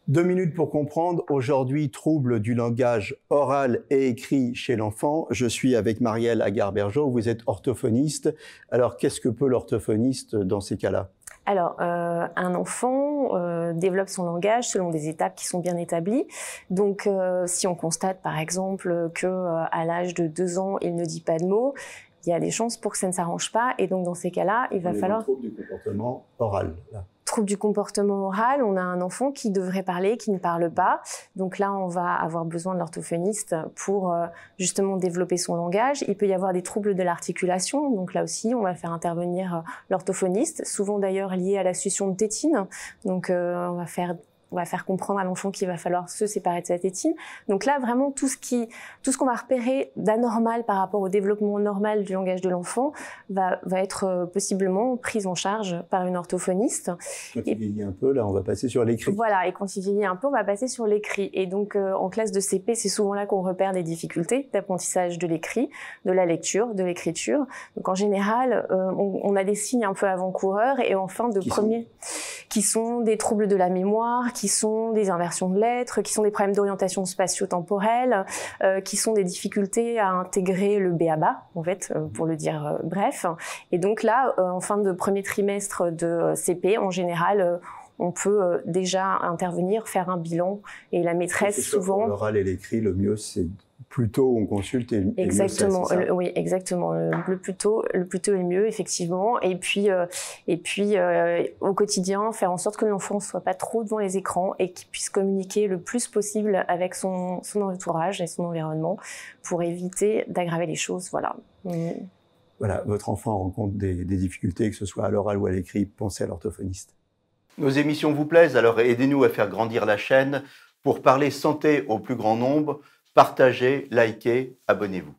2 minutes pour comprendre. Aujourd'hui, troubles du langage oral et écrit chez l'enfant. Je suis avec Marielle Agar-Bergeau. Vous êtes orthophoniste. Alors, qu'est-ce que peut l'orthophoniste dans ces cas-là? Alors, un enfant développe son langage selon des étapes qui sont bien établies. Donc, si on constate par exemple que à l'âge de 2 ans, il ne dit pas de mots, il y a des chances pour que ça ne s'arrange pas. Et donc, dans ces cas-là, il va falloir... Trouble du comportement oral, là. Trouble du comportement oral, on a un enfant qui devrait parler, qui ne parle pas. Donc là, on va avoir besoin de l'orthophoniste pour justement développer son langage. Il peut y avoir des troubles de l'articulation. Donc là aussi, on va faire intervenir l'orthophoniste, souvent d'ailleurs lié à la succion de tétine. Donc on va faire comprendre à l'enfant qu'il va falloir se séparer de sa tétine. Donc là, vraiment, tout ce qu'on va repérer d'anormal par rapport au développement normal du langage de l'enfant va être possiblement pris en charge par une orthophoniste. Quand il vieillit un peu, là, on va passer sur l'écrit. Voilà, et quand il vieillit un peu, on va passer sur l'écrit. Et donc, en classe de CP, c'est souvent là qu'on repère des difficultés d'apprentissage de l'écrit, de la lecture, de l'écriture. Donc, en général, on a des signes un peu avant-coureurs et en fin de premier, qui sont des troubles de la mémoire, qui sont des inversions de lettres, qui sont des problèmes d'orientation spatio-temporelle, qui sont des difficultés à intégrer le b.a.-ba, en fait, pour le dire bref. Et donc là, en fin de premier trimestre de CP, en général, on peut déjà intervenir, faire un bilan, et la maîtresse souvent... Pour l'oral et l'écrit, le mieux, c'est plus tôt on consulte et exactement, mieux c'est, oui, exactement. Le plus tôt est mieux, effectivement. Et puis au quotidien, faire en sorte que l'enfant ne soit pas trop devant les écrans et qu'il puisse communiquer le plus possible avec son entourage et son environnement pour éviter d'aggraver les choses. Voilà. Voilà, votre enfant rencontre des difficultés, que ce soit à l'oral ou à l'écrit, pensez à l'orthophoniste. Nos émissions vous plaisent, alors aidez-nous à faire grandir la chaîne. Pour parler santé au plus grand nombre, partagez, likez, abonnez-vous.